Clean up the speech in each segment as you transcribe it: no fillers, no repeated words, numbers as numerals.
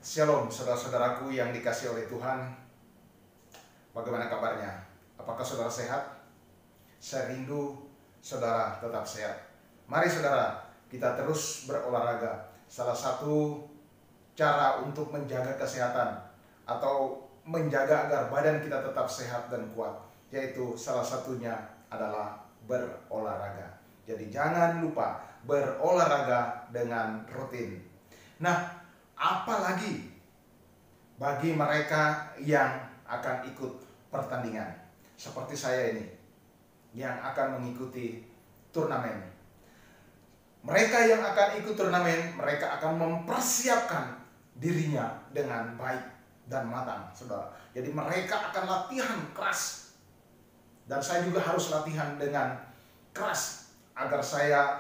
Shalom saudara-saudaraku yang dikasihi oleh Tuhan. Bagaimana kabarnya? Apakah saudara sehat? Saya rindu saudara tetap sehat. Mari saudara, kita terus berolahraga. Salah satu cara untuk menjaga kesehatan atau menjaga agar badan kita tetap sehat dan kuat, yaitu salah satunya adalah berolahraga. Jadi jangan lupa berolahraga dengan rutin. Nah, apalagi bagi mereka yang akan ikut pertandingan seperti saya ini yang akan mengikuti turnamen. Mereka yang akan ikut turnamen, mereka akan mempersiapkan dirinya dengan baik dan matang, saudara. Jadi mereka akan latihan keras, dan saya juga harus latihan dengan keras agar saya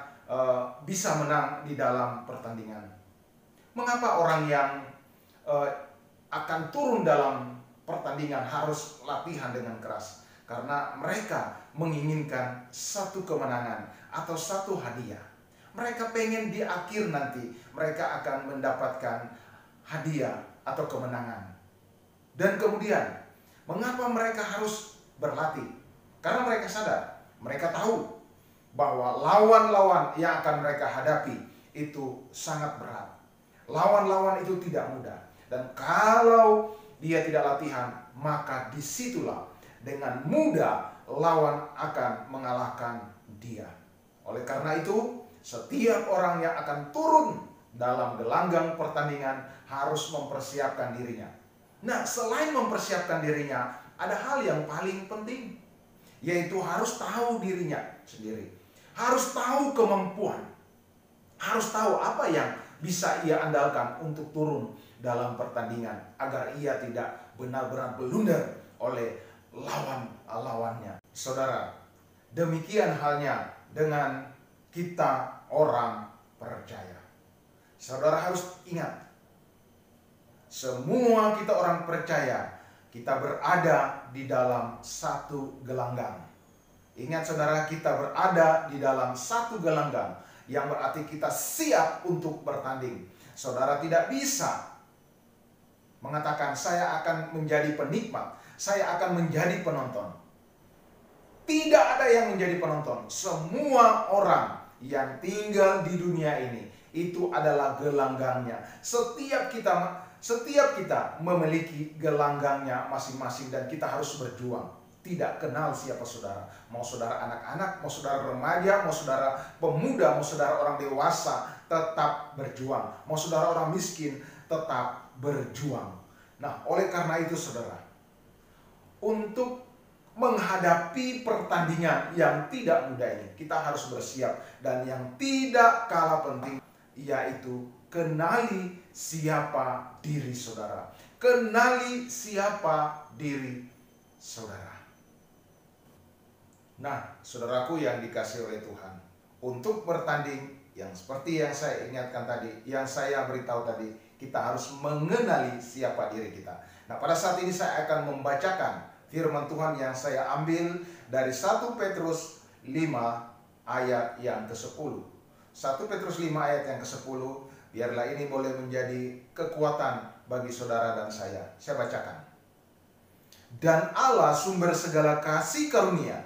bisa menang di dalam pertandingan. Mengapa orang yang akan turun dalam pertandingan harus latihan dengan keras? Karena mereka menginginkan satu kemenangan atau satu hadiah. Mereka pengen di akhir nanti mereka akan mendapatkan hadiah atau kemenangan. Dan kemudian, mengapa mereka harus berlatih? Karena mereka sadar, mereka tahu bahwa lawan-lawan yang akan mereka hadapi itu sangat berat. Lawan-lawan itu tidak mudah. Dan kalau dia tidak latihan, maka disitulah dengan mudah lawan akan mengalahkan dia. Oleh karena itu, setiap orang yang akan turun dalam gelanggang pertandingan harus mempersiapkan dirinya. Nah, selain mempersiapkan dirinya, ada hal yang paling penting, yaitu harus tahu dirinya sendiri. Harus tahu kemampuan. Harus tahu apa yang bisa ia andalkan untuk turun dalam pertandingan agar ia tidak benar-benar blunder oleh lawan-lawannya. Saudara, demikian halnya dengan kita orang percaya. Saudara harus ingat, semua kita orang percaya, kita berada di dalam satu gelanggang. Ingat saudara, kita berada di dalam satu gelanggang, yang berarti kita siap untuk bertanding. Saudara tidak bisa mengatakan saya akan menjadi penikmat, saya akan menjadi penonton. Tidak ada yang menjadi penonton. Semua orang yang tinggal di dunia ini itu adalah gelanggangnya. Setiap kita memiliki gelanggangnya masing-masing, dan kita harus berjuang. Tidak kenal siapa saudara. Mau saudara anak-anak, mau saudara remaja, mau saudara pemuda, mau saudara orang dewasa, tetap berjuang. Mau saudara orang miskin, tetap berjuang. Nah, oleh karena itu saudara, untuk menghadapi pertandingan yang tidak mudah ini, kita harus bersiap. Dan yang tidak kalah penting, yaitu kenali siapa diri saudara. Kenali siapa diri saudara. Nah, saudaraku yang dikasihi oleh Tuhan, untuk bertanding yang seperti yang saya ingatkan tadi, yang saya beritahu tadi, kita harus mengenali siapa diri kita. Nah, pada saat ini saya akan membacakan firman Tuhan yang saya ambil dari 1 Petrus 5 ayat yang ke-10. 1 Petrus 5 ayat yang ke-10, biarlah ini boleh menjadi kekuatan bagi saudara dan saya. Saya bacakan. Dan Allah sumber segala kasih karunia,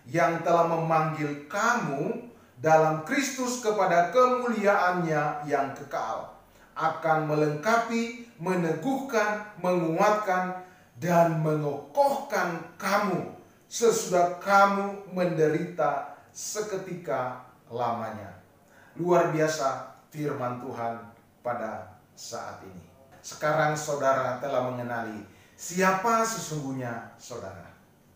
yang telah memanggil kamu dalam Kristus kepada kemuliaannya yang kekal, akan melengkapi, meneguhkan, menguatkan, dan mengokohkan kamu sesudah kamu menderita seketika lamanya. Luar biasa firman Tuhan pada saat ini. Sekarang saudara telah mengenali siapa sesungguhnya saudara.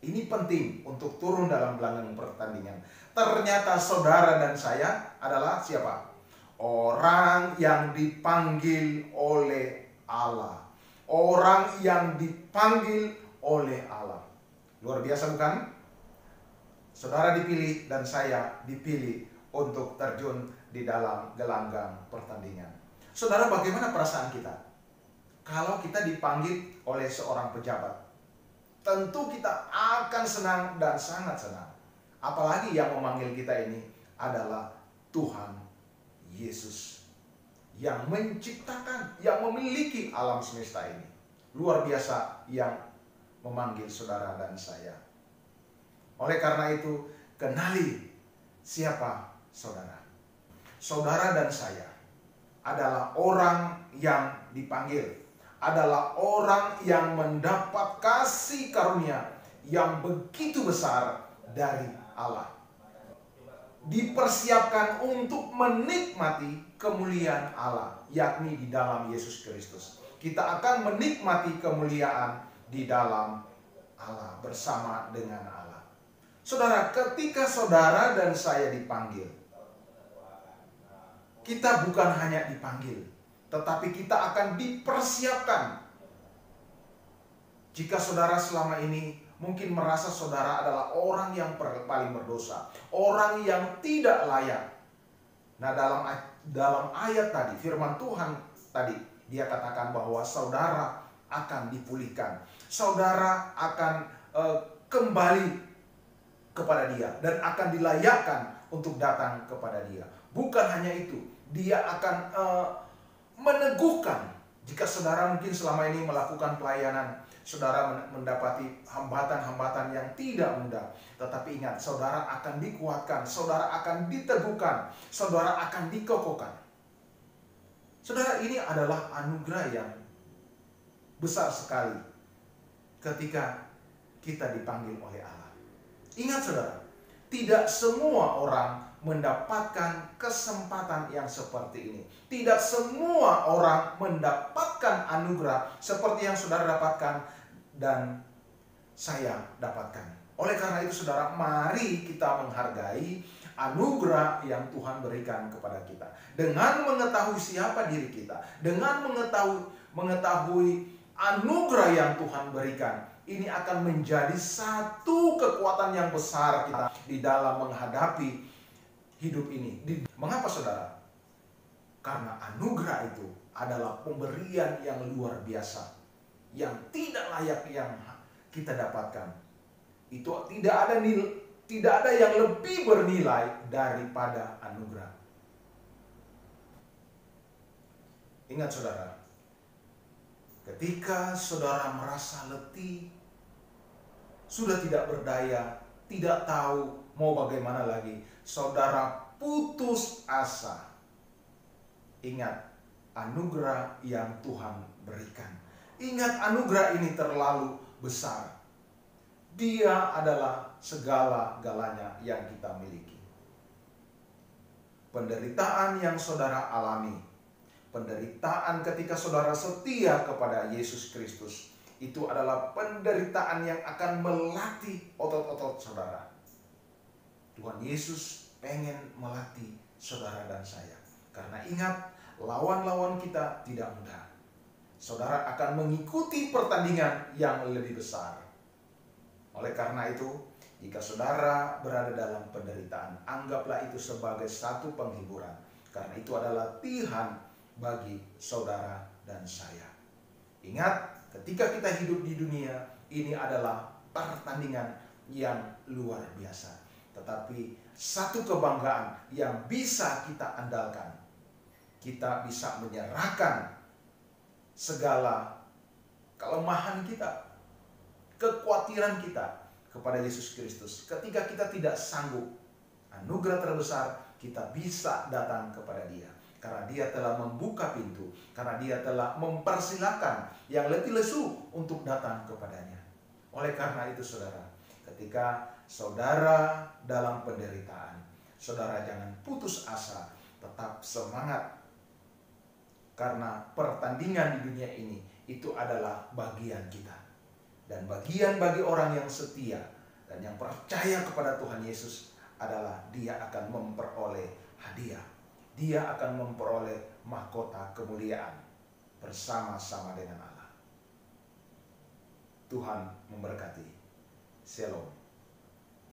Ini penting untuk turun dalam gelanggang pertandingan. Ternyata saudara dan saya adalah siapa? Orang yang dipanggil oleh Allah. Orang yang dipanggil oleh Allah. Luar biasa bukan? Saudara dipilih dan saya dipilih untuk terjun di dalam gelanggang pertandingan. Saudara, bagaimana perasaan kita kalau kita dipanggil oleh seorang pejabat? Tentu kita akan senang dan sangat senang. Apalagi yang memanggil kita ini adalah Tuhan Yesus. yang menciptakan, yang memiliki alam semesta ini. Luar biasa yang memanggil saudara dan saya. Oleh karena itu, kenali siapa saudara. Saudara dan saya adalah orang yang dipanggil, adalah orang yang mendapat kasih karunia yang begitu besar dari Allah. Dipersiapkan untuk menikmati kemuliaan Allah, yakni di dalam Yesus Kristus. Kita akan menikmati kemuliaan di dalam Allah, bersama dengan Allah. Saudara, ketika saudara dan saya dipanggil, kita bukan hanya dipanggil, tetapi kita akan dipersiapkan. Jika saudara selama ini mungkin merasa saudara adalah orang yang paling berdosa, orang yang tidak layak. Nah, dalam ayat tadi, firman Tuhan tadi, dia katakan bahwa saudara akan dipulihkan. Saudara akan kembali kepada dia dan akan dilayakkan untuk datang kepada dia. Bukan hanya itu, dia akan meneguhkan. Jika saudara mungkin selama ini melakukan pelayanan, saudara mendapati hambatan-hambatan yang tidak mudah. Tetapi ingat, saudara akan dikuatkan, saudara akan diteguhkan, saudara akan dikokohkan. Saudara, ini adalah anugerah yang besar sekali ketika kita dipanggil oleh Allah. Ingat saudara, tidak semua orang mendapatkan kesempatan yang seperti ini. Tidak semua orang mendapatkan anugerah seperti yang saudara dapatkan dan saya dapatkan. Oleh karena itu saudara, mari kita menghargai anugerah yang Tuhan berikan kepada kita. Dengan mengetahui siapa diri kita, dengan mengetahui anugerah yang Tuhan berikan, ini akan menjadi satu kekuatan yang besar kita di dalam menghadapi hidup ini. Mengapa saudara? Karena anugerah itu adalah pemberian yang luar biasa, yang tidak layak yang kita dapatkan. Itu tidak ada yang lebih bernilai daripada anugerah. Ingat saudara, ketika saudara merasa letih, sudah tidak berdaya, tidak tahu mau bagaimana lagi, saudara putus asa, ingat anugerah yang Tuhan berikan. Ingat, anugerah ini terlalu besar. Dia adalah segala-galanya yang kita miliki. Penderitaan yang saudara alami, penderitaan ketika saudara setia kepada Yesus Kristus, itu adalah penderitaan yang akan melatih otot-otot saudara. Tuhan Yesus pengen melatih saudara dan saya. Karena ingat, lawan-lawan kita tidak mudah. Saudara akan mengikuti pertandingan yang lebih besar. Oleh karena itu, jika saudara berada dalam penderitaan, anggaplah itu sebagai satu penghiburan. Karena itu adalah latihan bagi saudara dan saya. Ingat, ketika kita hidup di dunia, ini adalah pertandingan yang luar biasa. Tetapi satu kebanggaan yang bisa kita andalkan, kita bisa menyerahkan segala kelemahan kita, kekhawatiran kita kepada Yesus Kristus. Ketika kita tidak sanggup, anugerah terbesar kita bisa datang kepada Dia. Karena Dia telah membuka pintu, karena Dia telah mempersilahkan yang letih lesu untuk datang kepadanya. Oleh karena itu saudara, ketika saudara dalam penderitaan, saudara jangan putus asa, tetap semangat. Karena pertandingan di dunia ini itu adalah bagian kita. Dan bagian bagi orang yang setia dan yang percaya kepada Tuhan Yesus adalah dia akan memperoleh hadiah. Dia akan memperoleh mahkota kemuliaan bersama-sama dengan Allah. Tuhan memberkati. Shalom.